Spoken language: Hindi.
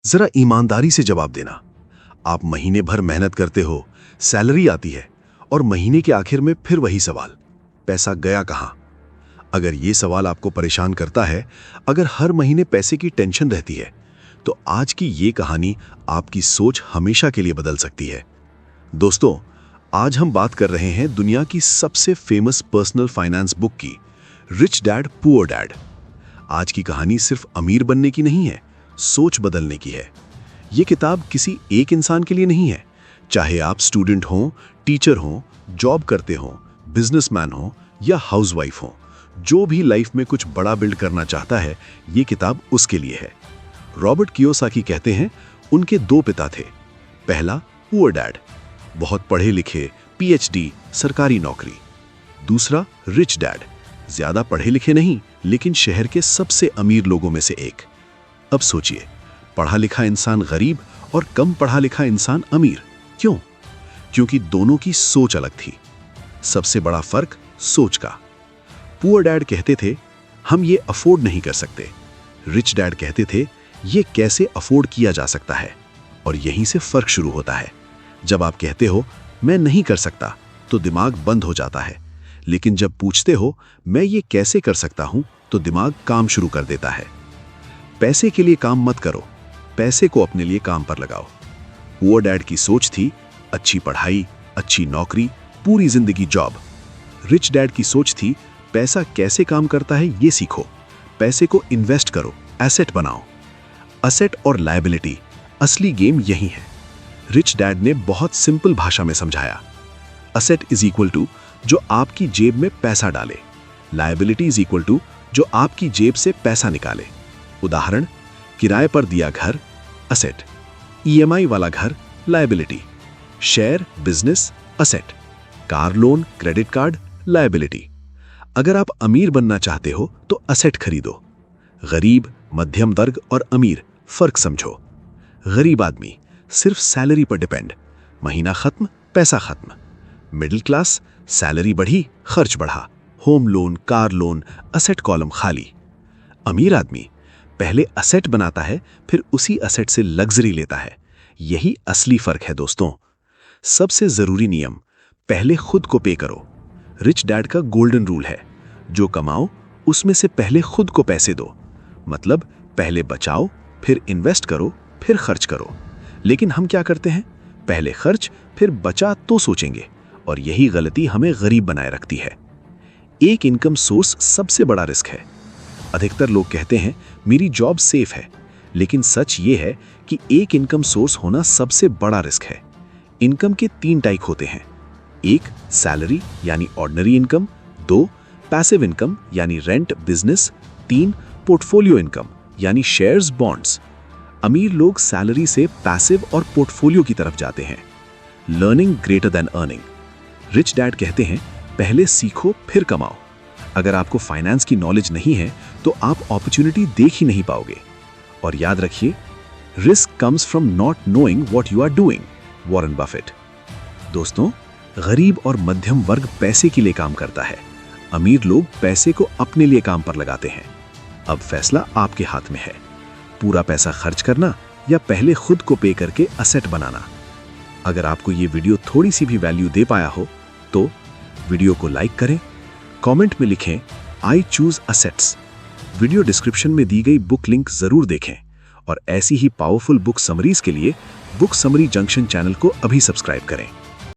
जरा ईमानदारी से जवाब देना। आप महीने भर मेहनत करते हो, सैलरी आती है और महीने के आखिर में फिर वही सवाल, पैसा गया कहां? अगर ये सवाल आपको परेशान करता है, अगर हर महीने पैसे की टेंशन रहती है, तो आज की ये कहानी आपकी सोच हमेशा के लिए बदल सकती है। दोस्तों, आज हम बात कर रहे हैं दुनिया की सबसे फेमस पर्सनल फाइनेंस बुक की, रिच डैड पुअर डैड। आज की कहानी सिर्फ अमीर बनने की नहीं है, सोच बदलने की है। ये किताब किसी एक इंसान के लिए नहीं है। चाहे आप स्टूडेंट हों, टीचर हों, जॉब करते हों, बिजनेसमैन हों या हाउसवाइफ हों, जो भी लाइफ में कुछ बड़ा बिल्ड करना चाहता है, ये किताब उसके लिए है। रॉबर्ट कियोसाकी कहते हैं, उनके दो पिता थे। पहला पुअर डैड, बहुत पढ़े लिखे, पीएचडी, सरकारी नौकरी। दूसरा रिच डैड, ज्यादा पढ़े लिखे नहीं, लेकिन शहर के सबसे अमीर लोगों में से एक। अब सोचिए, पढ़ा लिखा इंसान गरीब और कम पढ़ा लिखा इंसान अमीर। क्यों? क्योंकि दोनों की सोच अलग थी। सबसे बड़ा फर्क सोच का। पुअर डैड कहते थे, हम ये अफोर्ड नहीं कर सकते। रिच डैड कहते थे, ये कैसे अफोर्ड किया जा सकता है। और यहीं से फर्क शुरू होता है। जब आप कहते हो मैं नहीं कर सकता, तो दिमाग बंद हो जाता है। लेकिन जब पूछते हो मैं ये कैसे कर सकता हूं, तो दिमाग काम शुरू कर देता है। पैसे के लिए काम मत करो, पैसे को अपने लिए काम पर लगाओ। पुअर डैड की सोच थी, अच्छी पढ़ाई, अच्छी नौकरी, पूरी जिंदगी जॉब। रिच डैड की सोच थी, पैसा कैसे काम करता है ये सीखो, पैसे को इन्वेस्ट करो, एसेट बनाओ। एसेट और लायबिलिटी, असली गेम यही है। रिच डैड ने बहुत सिंपल भाषा में समझाया। एसेट इज इक्वल टू जो आपकी जेब में पैसा डाले, लायबिलिटी इज इक्वल टू जो आपकी जेब से पैसा निकाले। उदाहरण, किराए पर दिया घर एसेट, ईएमआई वाला घर liability, share business asset, car loan credit card liability. अगर आप अमीर बनना चाहते हो तो एसेट खरीदो। गरीब, मध्यम वर्ग और अमीर फर्क समझो। गरीब आदमी सिर्फ सैलरी पर डिपेंड, महीना खत्म पैसा खत्म। मिडिल क्लास, सैलरी बढ़ी खर्च बढ़ा, home loan car loan, asset column खाली। अमीर आदमी पहले एसेट बनाता है, फिर उसी एसेट से लग्जरी लेता है। यही असली फर्क है दोस्तों। सबसे जरूरी नियम, पहले खुद को पे करो। रिच डैड का गोल्डन रूल है, जो कमाओ उसमें से पहले खुद को पैसे दो। मतलब पहले बचाओ, फिर इन्वेस्ट करो, फिर खर्च करो। लेकिन हम क्या करते हैं, पहले खर्च फिर बचा तो सोचेंगे, और यही गलती हमें गरीब बनाए रखती है। एक इनकम सोर्स सबसे बड़ा रिस्क है। अधिकतर लोग कहते हैं मेरी जॉब सेफ है, लेकिन सच ये है कि एक इनकम सोर्स होना सबसे बड़ा रिस्क है। इनकम के 3 टाइप होते हैं। 1 सैलरी यानी ऑर्डिनरी इनकम, 2 पैसिव इनकम यानी रेंट बिजनेस, 3 पोर्टफोलियो इनकम यानी शेयर्स बॉन्ड्स। अमीर लोग सैलरी से पैसिव और पोर्टफोलियो की तरफ जाते हैं। Learning greater than earning. Rich dad कहते हैं पहले सीखो फिर कमाओ। अगर आपको फाइनेंस की नॉलेज नहीं है तो आप अपॉर्चुनिटी देख ही नहीं पाओगे। और याद रखिए, risk comes from not knowing what you are doing, Warren Buffett. दोस्तों, गरीब और मध्यम वर्ग पैसे के लिए काम करता है, अमीर लोग पैसे को अपने लिए काम पर लगाते हैं। अब फैसला आपके हाथ में है, पूरा पैसा खर्च करना या पहले खुद को पे करके एसेट बनाना। अगर आपको ये वीडियो थोड़ी सी भी वैल्यू दे पाया हो तो वीडियो को लाइक करें, कमेंट में लिखें I choose assets. Video description में दी गई बुक लिंक जरूर देखें, और ऐसी ही पावरफुल बुक समरीज के लिए बुक समरी जंक्शन चैनल को अभी सब्सक्राइब करें।